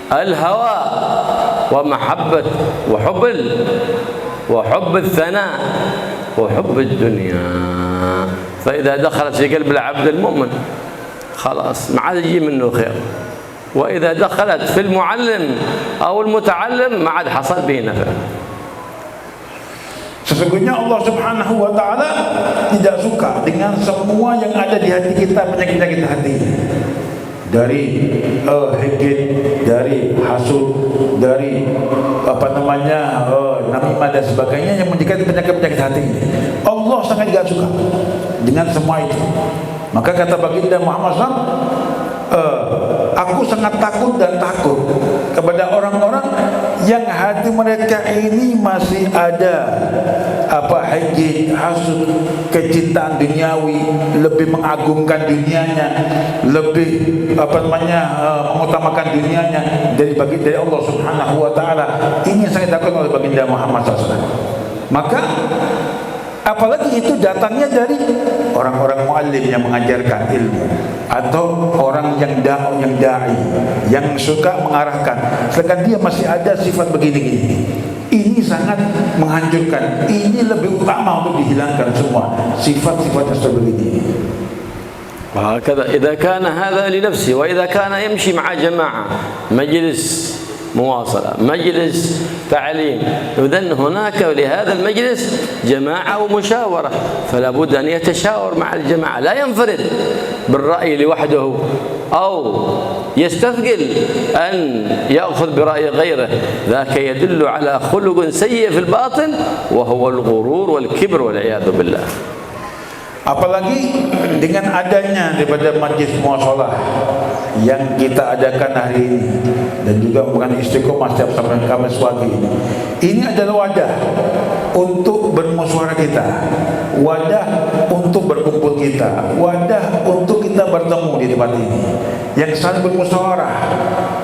الهوى ومحبة وحب الثناء وحب الدنيا. فإذا دخلت في قلب العبد المؤمن خلاص ما عاد يجي منه خير، وإذا دخلت في المعلم أو المتعلم ما عاد حصل به نفع. Sesungguhnya Allah Subhanahu wa taala tidak suka dengan semua yang ada di hati kita, penyakit-penyakit hati. Dari hikid, dari hasud, dari namimah dan sebagainya yang menjadikan penyakit-penyakit hati. Allah sangat tidak suka dengan semua itu. Maka kata baginda Muhammad SAW, aku sangat takut kepada orang-orang yang hati mereka ini masih ada hikid, hasud, kecintaan duniawi, lebih mengagungkan dunianya, lebih mengutamakan dunianya dari Allah Subhanahu wa taala. Ini yang sangat takut oleh baginda Muhammad SAW. Maka apalagi itu datangnya dari orang-orang muallim yang mengajarkan ilmu, atau orang yang dai yang suka mengarahkan, sedangkan dia masih ada sifat begini-gini. ini sangat menghancurkan. Ini lebih utama untuk dihilangkan semua sifat-sifat seperti ini. وهكذا إذا كان هذا لنفسه وإذا كان يمشي مع جماعة مجلس مواصلة مجلس تعليم إذن هناك لهذا المجلس جماعة ومشاورة فلا بد أن يتشاور مع الجماعة لا ينفرد بالرأي لوحده أو يستثقل أن يأخذ برأي غيره ذاك يدل على خلق سيء في الباطن وهو الغرور والكبر والعياذ بالله. Apalagi dengan adanya daripada majlis muasalah yang kita adakan hari ini dan juga bukan istiqomah setiap sampai Kamis pagi ini adalah wadah untuk bermusyawarah kita, wadah untuk berkumpul kita, wadah untuk kita bertemu di tempat ini yang saling bermusyawarah.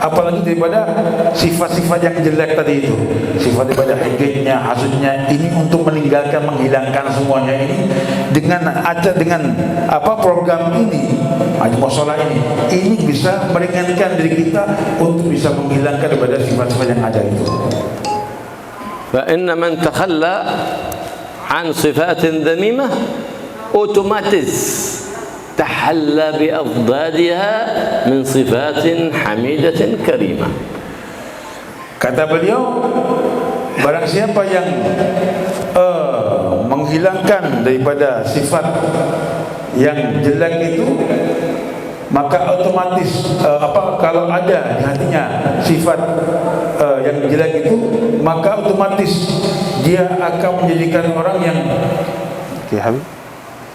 Apalagi daripada sifat-sifat yang jelek tadi itu, sifat daripada hikitnya, hasudnya, ini untuk meninggalkan, menghilangkan semuanya ini dengan program ini, muasalah ini bisa meringankan diri kita untuk bisa menghilangkan daripada sifat-sifat yang ada itu. فإن من تخلى عن صفات ذميمة أوتوماتيز تحلى بأضدادها من صفات حميدة كريمة. Kata beliau, barang siapa yang menghilangkan daripada sifat yang jelek itu, maka otomatis kalau ada di hatinya sifat yang jelek itu, maka otomatis dia akan menjadikan orang yang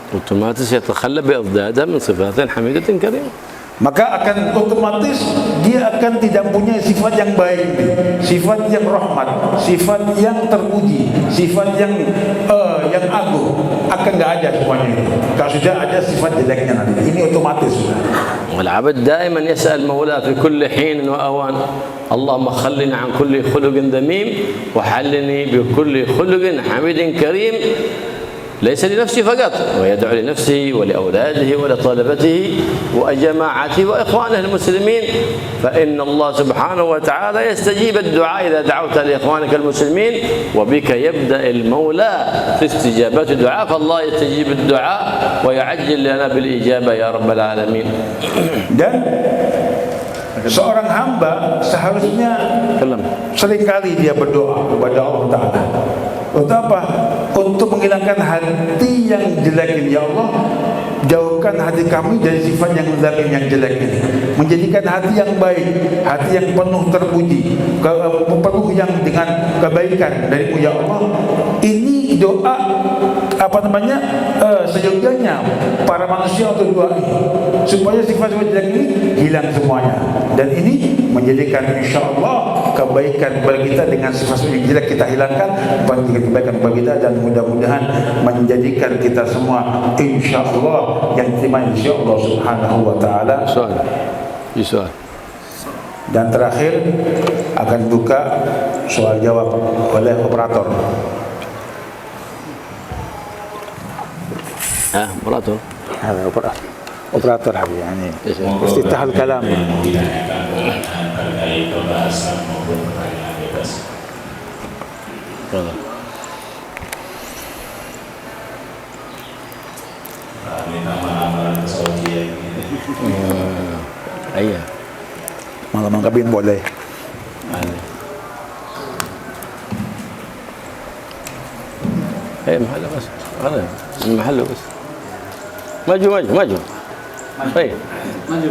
otomatis يتخلى بأضدادها من صفات حميدة كريمة. Maka akan otomatis dia akan tidak punya sifat yang baik, sifat yang rahmat, sifat yang terpuji, sifat yang agung, akan tidak ada semuanya itu. Kalau sudah ada sifat jeleknya nanti, ini otomatis sudah. والعبد دائما يسأل مولاه في كل حين وأوان اللهم خلني عن كل خلق ذميم وحلني بكل خلق حميد كريم ليس لنفسه فقط ويدعو لنفسه ولأولاده ولطلبته وجماعته وإخوانه المسلمين فإن الله سبحانه وتعالى يستجيب الدعاء إذا دعوت لإخوانك المسلمين وبك يبدأ المولى في استجابة الدعاء فالله يستجيب الدعاء ويعجل لنا بالإجابة يا رب العالمين. Dan seorang hamba seharusnya seringkali dia berdoa kepada Allah Ta'ala. Untuk apa? Untuk menghilangkan hati yang jelek ini. Ya Allah, jauhkan hati kami dari sifat yang zalim, yang jelek ini, menjadikan hati yang baik, hati yang penuh terpuji, penuh yang dengan kebaikan darimu ya Allah. Ini doa seyogyanya para manusia untuk doa ini, supaya sifat-sifat jelek ini hilang semuanya. Dan ini menjadikan insyaAllah kebaikan bagi kita dengan sifat-sifat yang jelek kita hilangkan, kebaikan bagi kita, dan mudah-mudahan menjadikan kita semua insyaAllah yang terima insyaAllah subhanahu wa ta'ala. Soal. Dan terakhir akan buka soal jawab oleh operator. Operator habis ini. Istiftahul kalam. Terkait pembahasan maupun pertanyaan bebas. Minta amalan ke Saudi ini. Iya. Malam kabin boleh. محل بس هذا المحل بس maju. Baik. Maju.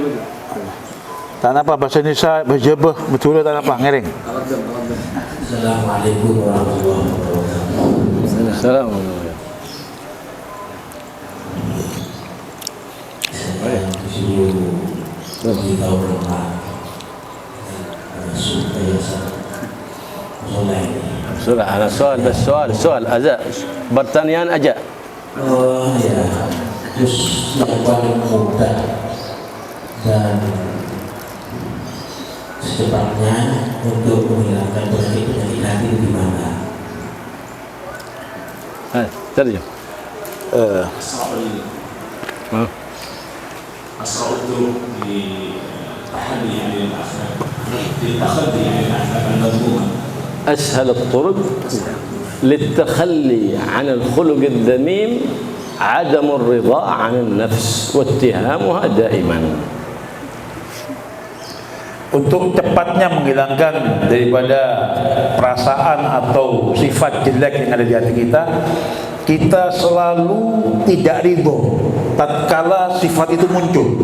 Tak apa bahasa Indonesia berjebah betul tak apa ngering. Assalamualaikum warahmatullahi wabarakatuh. Assalamualaikum. Saya di tahun depan supaya mulai. Surah ana soal aja. Pertanyaan aja. Oh ya, terus yang paling mudah dan secepatnya untuk menghilangkan penyakit hati di mana? Terjem. Asal itu di tahadi ini di takhadi ini akan madhmuma أسهل الطرق للتخلي عن الخلق الذميم عدم الرضا عن النفس واتهامها دائما. Untuk cepatnya menghilangkan daripada perasaan atau sifat jelek yang ada di hati kita, kita selalu tidak ridho tatkala sifat itu muncul.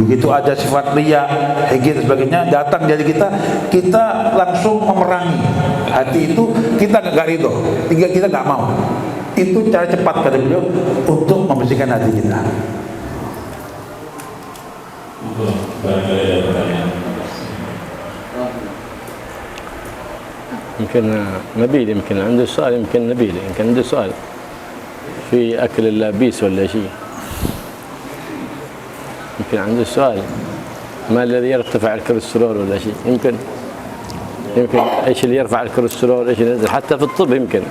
Begitu ada sifat riya, higi dan sebagainya datang dari kita, kita langsung memerangi hati itu. Kita nggak ridho, kita nggak mau. Itu cara cepat kata beliau untuk membersihkan hati kita. Barangkali ada pertanyaan. يمكن نبيل يمكن عنده سؤال، يمكن نبيل يمكن عنده سؤال في أكل اللابيس ولا شيء، يمكن عنده سؤال ما الذي يرتفع الكوليسترول ولا شيء، يمكن ايش اللي يرفع الكوليسترول، ايش ينزل، حتى في الطب يمكن،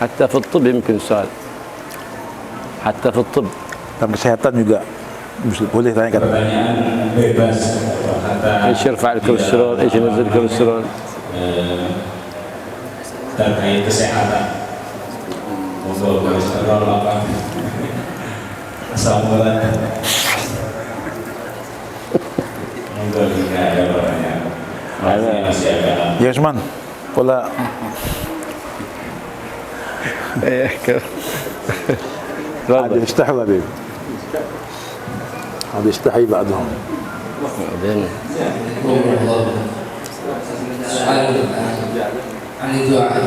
حتى في الطب يمكن سؤال، حتى في الطب. Dalam kesehatan juga boleh tanyakan. Pertanyaan bebas. ايش يرفع الكوليسترول، ايش ينزل الكوليسترول. Terkait kesehatan, untuk kolesterol apa, asam urat. Monggo jika ada pertanyaan. Masih ada. Ya Usman, pola هذا يستحي حبيبي، هذا يستحي بعضهم. سؤال عن الدعاء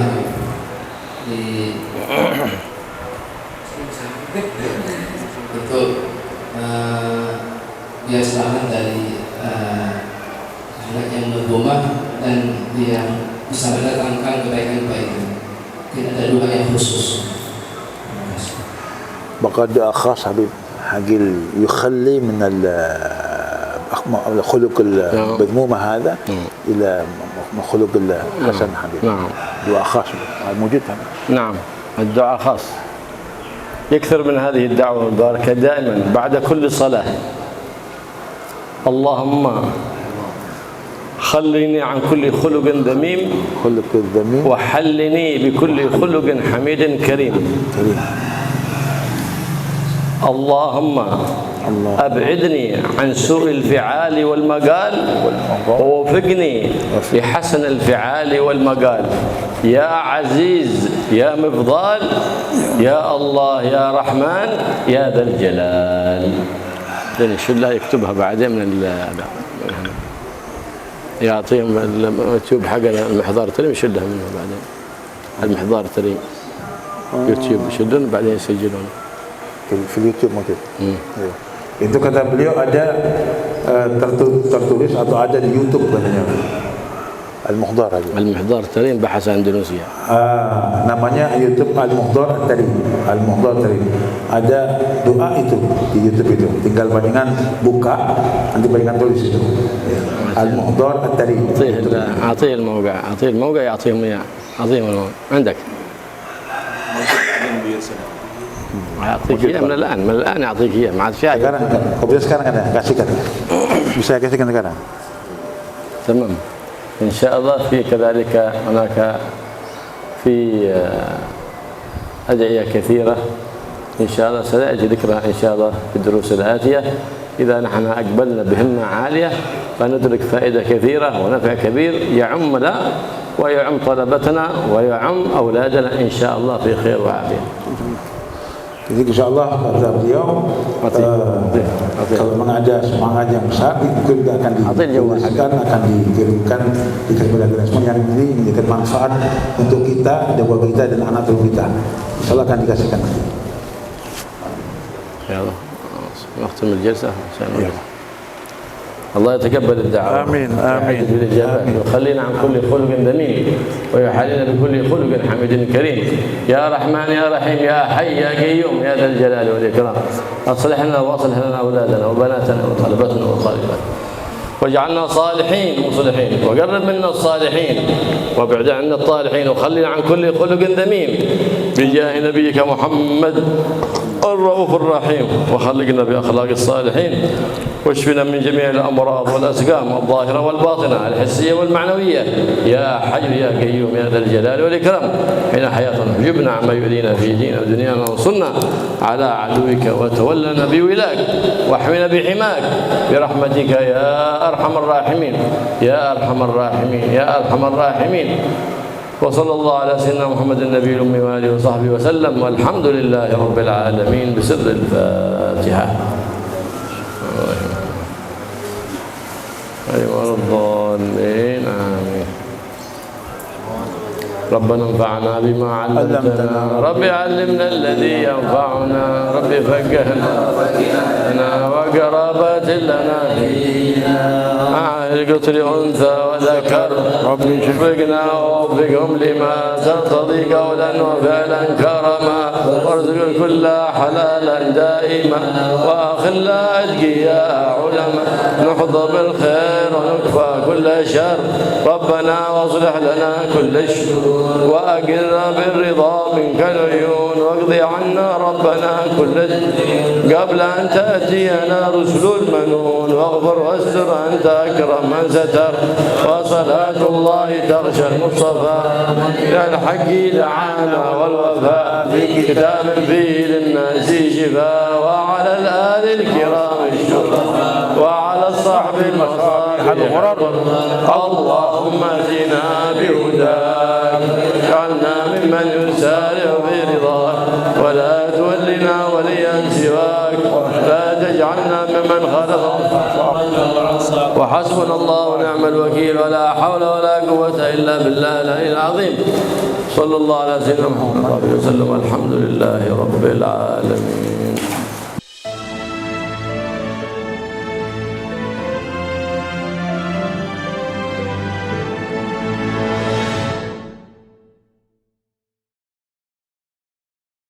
untuk dia selamat dari anak yang berbomah dan dia bisa mendatangkan kebaikan-kebaikan. Mungkin ada doa yang khusus. بقى دعاء خاص حبيب حقيل يخلي من الخلق المذمومة هذا إلى خلق الحسن حبيب. نعم. دعاء خاص موجود. نعم، الدعاء خاص. يكثر من هذه الدعوة المباركة دائما بعد كل صلاة. اللهم خلني عن كل خلق ذميم، خلق الذميم، وحلني بكل خلق حميد كريم. اللهم أبعدني عن سوء الفعال والمقال، ووفقني لحسن الفعال والمقال. يا عزيز يا مفضال يا الله يا رحمن يا ذا الجلال. لأن شو الله يكتبها بعدين من يعطيهم اليوتيوب حق المحضار التريم يشدها منه بعدين. المحضار التريم يوتيوب يشدون بعدين يسجلون في اليوتيوب موجود. Itu kata beliau ada tertulis atau ada di YouTube katanya. Al-Muhdar aja. Al-Muhdar Tarim bahasa Indonesia. Namanya YouTube Al-Muhdar Tarim. Al-Muhdar Tarim. Ada doa itu di YouTube itu. Tinggal bandingan buka, nanti bandingan tulis itu. Al-Muhdar Tarim. أعطيه الموقع، أعطيه الموقع يعطيهم إياه. أعطيهم الموقع عندك. أعطيك إياه من الآن أعطيك إياه ما عاد في حاجة. Sekarang ada kasihkan. Bisa kasihkan sekarang. تمام. إن شاء الله في كذلك هناك في أدعية كثيرة إن شاء الله سنأتي ذكرها إن شاء الله في الدروس الآتية. إذا نحن أقبلنا بهمة عالية فندرك فائدة كثيرة ونفع كبير يعمنا ويعم طلبتنا ويعم أولادنا إن شاء الله في خير وعافية. Jadi insyaallah kata beliau kalau memang ada semangat yang besar itu akan dikirimkan kepada respon yang ini menjadikan manfaat untuk kita, keluarga kita dan anak cucu kita. Insyaallah akan dikasihkan. Ya Allah. نختم الجلسة إن شاء الله. الله يتقبل الدعوة. آمين آمين. ويخلينا عن كل خلق ذميم ويحلنا بكل خلق حميد كريم. يا رحمن يا رحيم يا حي يا قيوم يا ذا الجلال والإكرام. أصلح لنا وأصلح لنا أولادنا وبناتنا وطلبتنا وطالباتنا. واجعلنا صالحين مصلحين وقرب منا الصالحين وابعد عنا الطالحين وخلينا عن كل خلق ذميم. بجاه نبيك محمد الرؤوف الرحيم، وخلقنا بأخلاق الصالحين، واشفنا من جميع الأمراض والأسقام الظاهرة والباطنة الحسية والمعنوية يا حي يا قيوم يا ذا الجلال والإكرام. حين حياتنا جبنا عما يؤذينا في ديننا ودنيانا، وانصرنا على عدوك وتولنا بولاك، واحمنا بحماك برحمتك يا أرحم الراحمين يا أرحم الراحمين يا أرحم الراحمين. وصلى الله على سيدنا محمد النبي الأمي وآله وصحبه وسلم، والحمد لله رب العالمين بسر الفاتحة. أيها الضالين آمين. ربنا انفعنا بما علمتنا، رب علمنا الذي ينفعنا، رب فقهنا وقرابات لنا مع القتل أنثى وذكر، رب شفقنا ووفقهم لما ترتضي قولا وفعلا كرما، وارزق الكل حلالا دائما، وأخلا أتقياء علما، نحظى بالخير ونكفى كل شر، ربنا واصلح لنا كل شر، وأقرنا بالرضا منك العيون، واقض عنا ربنا كل دين قبل أن تأتينا رسل المنون، واغفر واستر أنت أكرم من ستر، وصلاة الله تغشى المصطفى إلى الحق دعانا والوفاء، في كتاب فيه للناس شفاء، وعلى الآل الكرام الشرفاء، وعلى الصحب المصالح الغرر. اللهم اهدنا بهداك، اجعلنا ممن يسارع في رضاك، ولا تولنا وليا سواك، لا تجعلنا ممن خالف. وحسبنا الله ونعم الوكيل، ولا حول ولا قوة إلا بالله العلي العظيم. صلى الله على سيدنا محمد وسلم، والحمد لله رب العالمين.